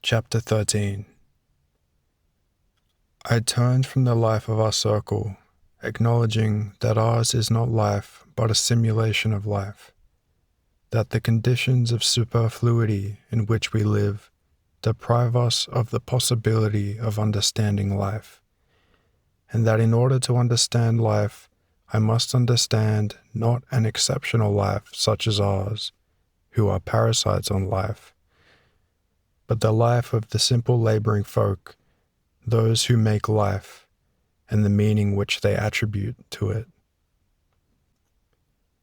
Chapter 13. I turned from the life of our circle, acknowledging that ours is not life but a simulation of life, that the conditions of superfluity in which we live deprive us of the possibility of understanding life, and that in order to understand life, I must understand not an exceptional life such as ours, who are parasites on life, but the life of the simple laboring folk, those who make life, and the meaning which they attribute to it.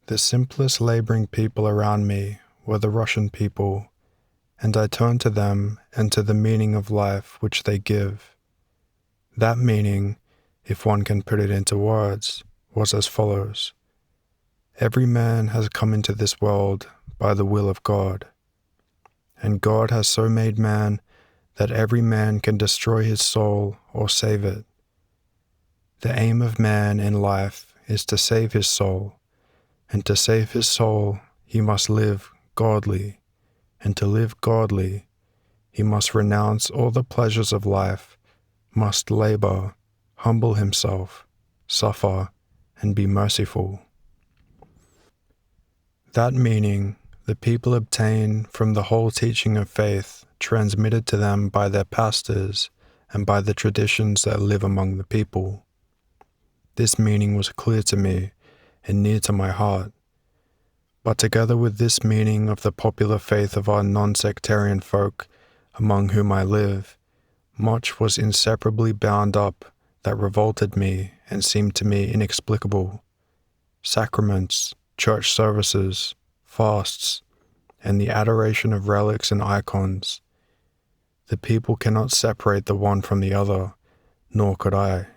The simplest laboring people around me were the Russian people, and I turned to them and to the meaning of life which they give. That meaning, if one can put it into words, was as follows. Every man has come into this world by the will of God, and God has so made man that every man can destroy his soul or save it. The aim of man in life is to save his soul, and to save his soul he must live godly, and to live godly he must renounce all the pleasures of life, must labor, humble himself, suffer, and be merciful. That meaning the people obtain from the whole teaching of faith transmitted to them by their pastors and by the traditions that live among the people. This meaning was clear to me and near to my heart. But together with this meaning of the popular faith of our non-sectarian folk among whom I live, much was inseparably bound up that revolted me and seemed to me inexplicable. Sacraments, church services, fasts, and the adoration of relics and icons. The people cannot separate the one from the other, nor could I.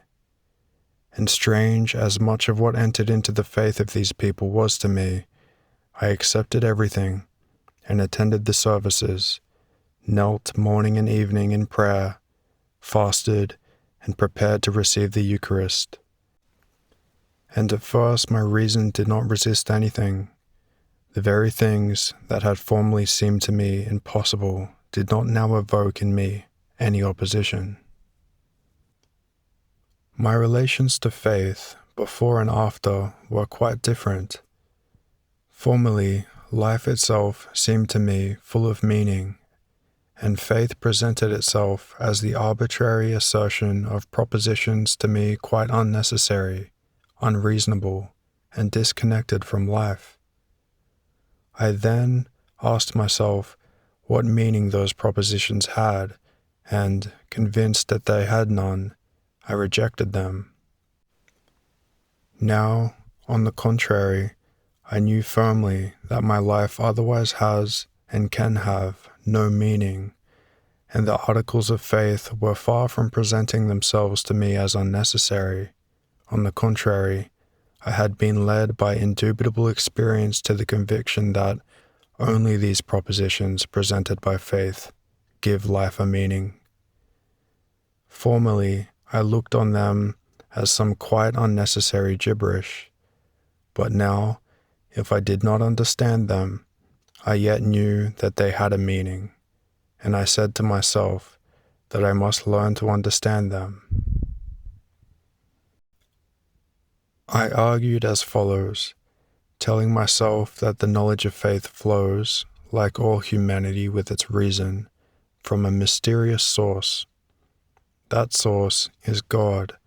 And strange as much of what entered into the faith of these people was to me, I accepted everything and attended the services, knelt morning and evening in prayer, fasted, and prepared to receive the Eucharist. And at first my reason did not resist anything. The very things that had formerly seemed to me impossible did not now evoke in me any opposition. My relations to faith before and after were quite different. Formerly, life itself seemed to me full of meaning, and faith presented itself as the arbitrary assertion of propositions to me quite unnecessary, unreasonable, and disconnected from life. I then asked myself what meaning those propositions had, and, convinced that they had none, I rejected them. Now, on the contrary, I knew firmly that my life otherwise has and can have no meaning, and the articles of faith were far from presenting themselves to me as unnecessary. On the contrary, I had been led by indubitable experience to the conviction that only these propositions presented by faith give life a meaning. Formerly, I looked on them as some quite unnecessary gibberish, but now, if I did not understand them, I yet knew that they had a meaning, and I said to myself that I must learn to understand them. I argued as follows, telling myself that the knowledge of faith flows, like all humanity with its reason, from a mysterious source. That source is God,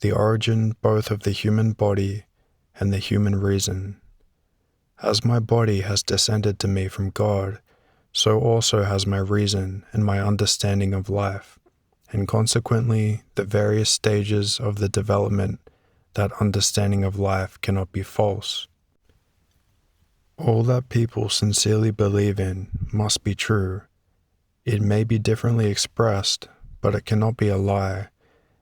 the origin both of the human body and the human reason. As my body has descended to me from God, so also has my reason and my understanding of life, and consequently the various stages of the development that understanding of life cannot be false. All that people sincerely believe in must be true. It may be differently expressed, but it cannot be a lie,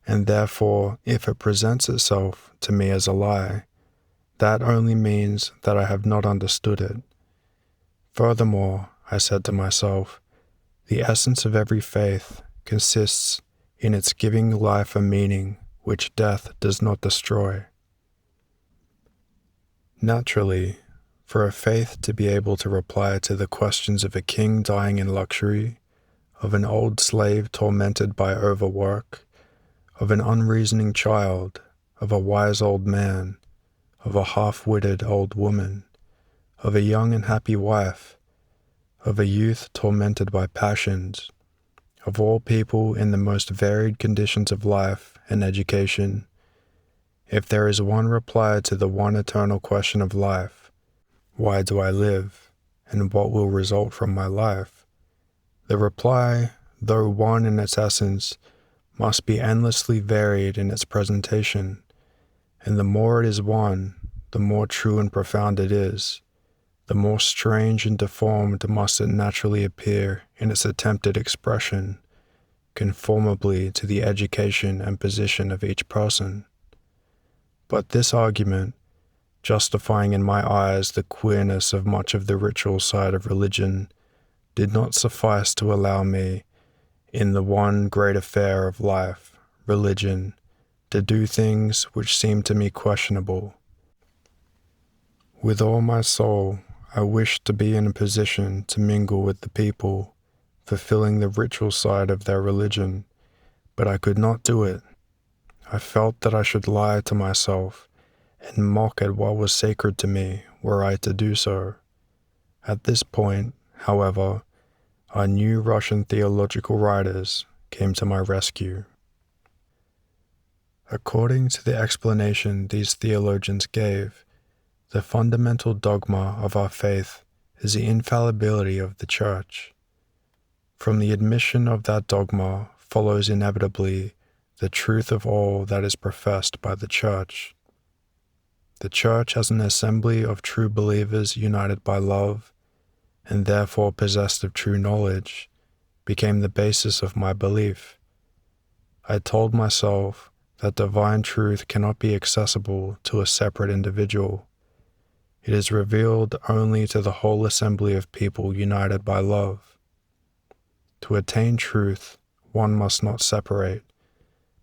and therefore, if it presents itself to me as a lie, that only means that I have not understood it. Furthermore, I said to myself, the essence of every faith consists in its giving life a meaning which death does not destroy. Naturally, for a faith to be able to reply to the questions of a king dying in luxury, of an old slave tormented by overwork, of an unreasoning child, of a wise old man, of a half-witted old woman, of a young and happy wife, of a youth tormented by passions, of all people in the most varied conditions of life and education. If there is one reply to the one eternal question of life, why do I live, and what will result from my life? The reply, though one in its essence, must be endlessly varied in its presentation, and the more it is one, the more true and profound it is, the more strange and deformed must it naturally appear in its attempted expression, conformably to the education and position of each person. But this argument, justifying in my eyes the queerness of much of the ritual side of religion, did not suffice to allow me, in the one great affair of life, religion, to do things which seemed to me questionable. With all my soul, I wished to be in a position to mingle with the people, fulfilling the ritual side of their religion, but I could not do it. I felt that I should lie to myself and mock at what was sacred to me were I to do so. At this point, however, our new Russian theological writers came to my rescue. According to the explanation these theologians gave, the fundamental dogma of our faith is the infallibility of the Church. From the admission of that dogma follows inevitably the truth of all that is professed by the Church. The Church as an assembly of true believers united by love, and therefore possessed of true knowledge, became the basis of my belief. I told myself that divine truth cannot be accessible to a separate individual. It is revealed only to the whole assembly of people united by love. To attain truth, one must not separate,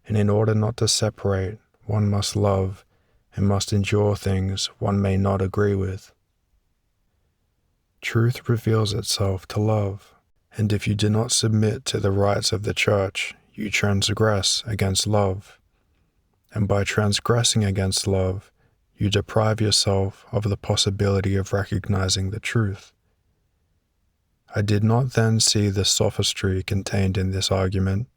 and in order not to separate, one must love and must endure things one may not agree with. Truth reveals itself to love, and if you do not submit to the rights of the Church, you transgress against love, and by transgressing against love, you deprive yourself of the possibility of recognizing the truth. I did not then see the sophistry contained in this argument.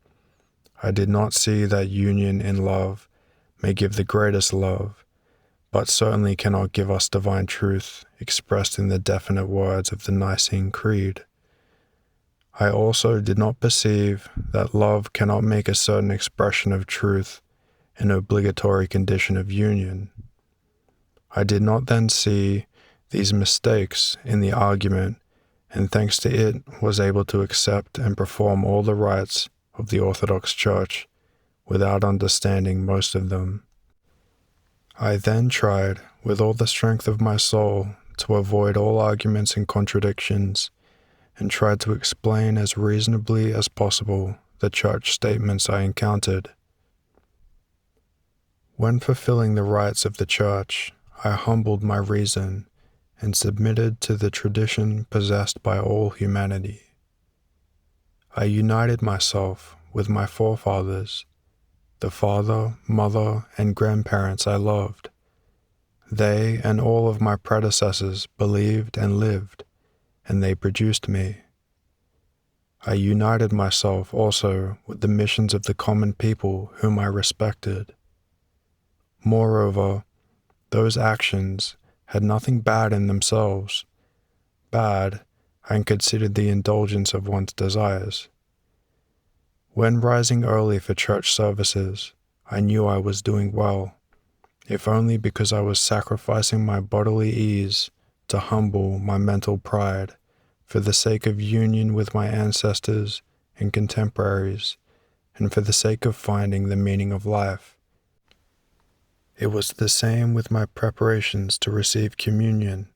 I did not see that union in love may give the greatest love, but certainly cannot give us divine truth expressed in the definite words of the Nicene Creed. I also did not perceive that love cannot make a certain expression of truth an obligatory condition of union. I did not then see these mistakes in the argument, and thanks to it was able to accept and perform all the rites of the Orthodox Church without understanding most of them. I then tried, with all the strength of my soul, to avoid all arguments and contradictions, and tried to explain as reasonably as possible the Church statements I encountered. When fulfilling the rites of the Church, I humbled my reason and submitted to the tradition possessed by all humanity. I united myself with my forefathers, the father, mother, and grandparents I loved. They and all of my predecessors believed and lived, and they produced me. I united myself also with the missions of the common people whom I respected. Moreover, those actions had nothing bad in themselves. Bad, I considered the indulgence of one's desires. When rising early for church services, I knew I was doing well, if only because I was sacrificing my bodily ease to humble my mental pride for the sake of union with my ancestors and contemporaries, and for the sake of finding the meaning of life. It was the same with my preparations to receive communion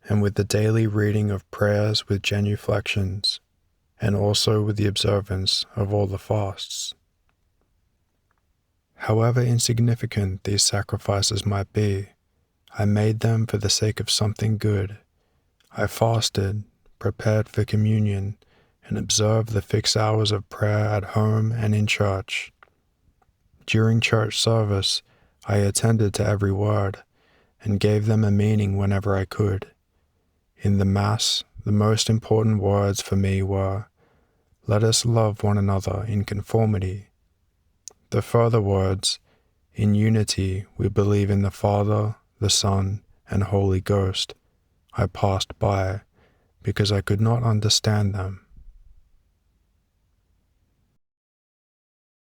and with the daily reading of prayers with genuflections, and also with the observance of all the fasts. However insignificant these sacrifices might be, I made them for the sake of something good. I fasted, prepared for communion, and observed the fixed hours of prayer at home and in church. During church service, I attended to every word, and gave them a meaning whenever I could. In the Mass, the most important words for me were, "Let us love one another in conformity." The further words, "In unity we believe in the Father, the Son, and Holy Ghost," I passed by, because I could not understand them.